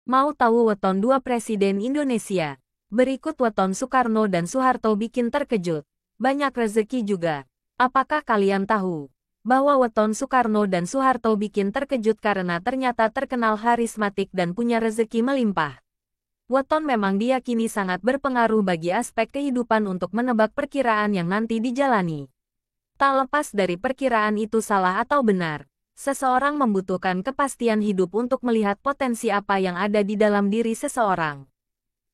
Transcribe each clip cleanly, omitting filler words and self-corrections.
Mau tahu weton dua presiden Indonesia? Berikut weton Soekarno dan Soeharto bikin terkejut. Banyak rezeki juga. Apakah kalian tahu bahwa weton Soekarno dan Soeharto bikin terkejut karena ternyata terkenal karismatik dan punya rezeki melimpah? Weton memang diyakini sangat berpengaruh bagi aspek kehidupan untuk menebak perkiraan yang nanti dijalani. Tak lepas dari perkiraan itu salah atau benar, seseorang membutuhkan kepastian hidup untuk melihat potensi apa yang ada di dalam diri seseorang.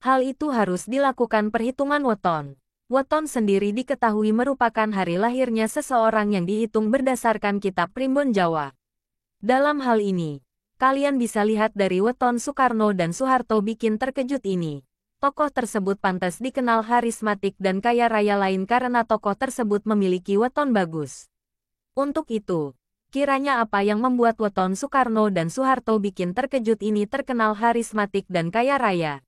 Hal itu harus dilakukan perhitungan weton. Weton sendiri diketahui merupakan hari lahirnya seseorang yang dihitung berdasarkan kitab Primbon Jawa. Dalam hal ini, kalian bisa lihat dari weton Soekarno dan Soeharto bikin terkejut ini. Tokoh tersebut pantas dikenal karismatik dan kaya raya lain karena tokoh tersebut memiliki weton bagus. Untuk itu, kiranya apa yang membuat weton Soekarno dan Soeharto bikin terkejut ini terkenal karismatik dan kaya raya?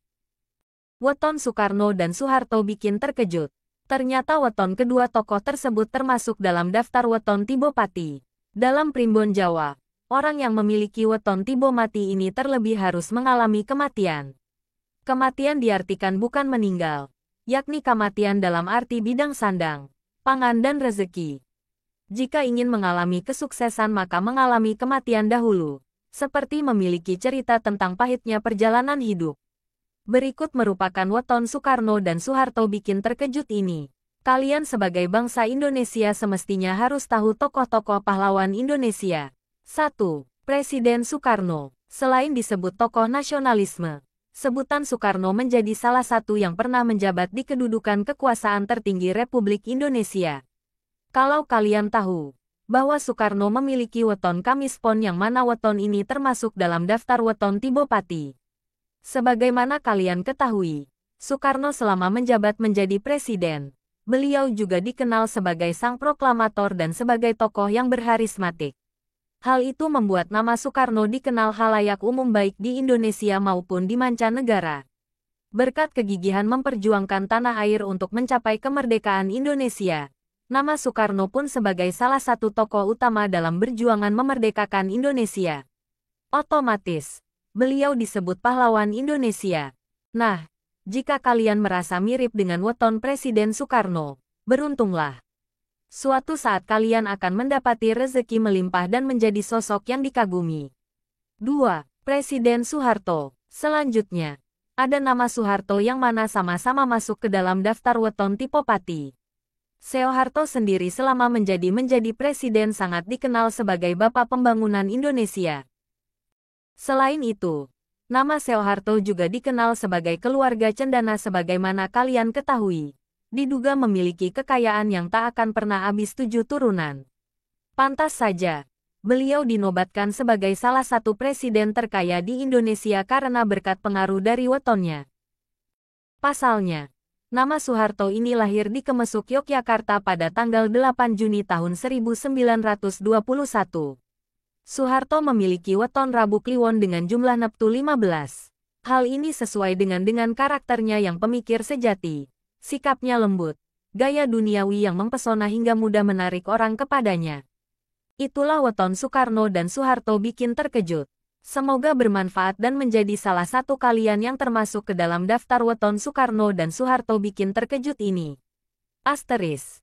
Weton Soekarno dan Soeharto bikin terkejut. Ternyata weton kedua tokoh tersebut termasuk dalam daftar weton Tibopati. Dalam Primbon Jawa, orang yang memiliki weton Tibomati ini terlebih harus mengalami kematian. Kematian diartikan bukan meninggal, yakni kematian dalam arti bidang sandang, pangan dan rezeki. Jika ingin mengalami kesuksesan maka mengalami kematian dahulu, seperti memiliki cerita tentang pahitnya perjalanan hidup. Berikut merupakan weton Soekarno dan Soeharto bikin terkejut ini. Kalian sebagai bangsa Indonesia semestinya harus tahu tokoh-tokoh pahlawan Indonesia. 1. Presiden Soekarno. Selain disebut tokoh nasionalisme, sebutan Soekarno menjadi salah satu yang pernah menjabat di kedudukan kekuasaan tertinggi Republik Indonesia. Kalau kalian tahu bahwa Soekarno memiliki weton Kamis Pon yang mana weton ini termasuk dalam daftar weton Tibopati. Sebagaimana kalian ketahui, Soekarno selama menjabat menjadi presiden, beliau juga dikenal sebagai sang proklamator dan sebagai tokoh yang berkarismatik. Hal itu membuat nama Soekarno dikenal khalayak umum baik di Indonesia maupun di mancanegara. Berkat kegigihan memperjuangkan tanah air untuk mencapai kemerdekaan Indonesia, nama Soekarno pun sebagai salah satu tokoh utama dalam berjuangan memerdekakan Indonesia. Otomatis, beliau disebut pahlawan Indonesia. Nah, jika kalian merasa mirip dengan weton Presiden Soekarno, beruntunglah. Suatu saat kalian akan mendapati rezeki melimpah dan menjadi sosok yang dikagumi. 2. Presiden Soeharto. Selanjutnya, ada nama Soeharto yang mana sama-sama masuk ke dalam daftar weton Tibopati. Soeharto sendiri selama menjadi presiden sangat dikenal sebagai Bapak Pembangunan Indonesia. Selain itu, nama Soeharto juga dikenal sebagai keluarga cendana sebagaimana kalian ketahui. Diduga memiliki kekayaan yang tak akan pernah habis 7 turunan. Pantas saja, beliau dinobatkan sebagai salah satu presiden terkaya di Indonesia karena berkat pengaruh dari wetonnya. Pasalnya, nama Soeharto ini lahir di Kemesuk, Yogyakarta pada tanggal 8 Juni tahun 1921. Soeharto memiliki weton Rabu Kliwon dengan jumlah neptu 15. Hal ini sesuai dengan karakternya yang pemikir sejati, sikapnya lembut, gaya duniawi yang mempesona hingga mudah menarik orang kepadanya. Itulah weton Soekarno dan Soeharto bikin terkejut. Semoga bermanfaat dan menjadi salah satu kalian yang termasuk ke dalam daftar weton Soekarno dan Soeharto bikin terkejut ini. Asteris.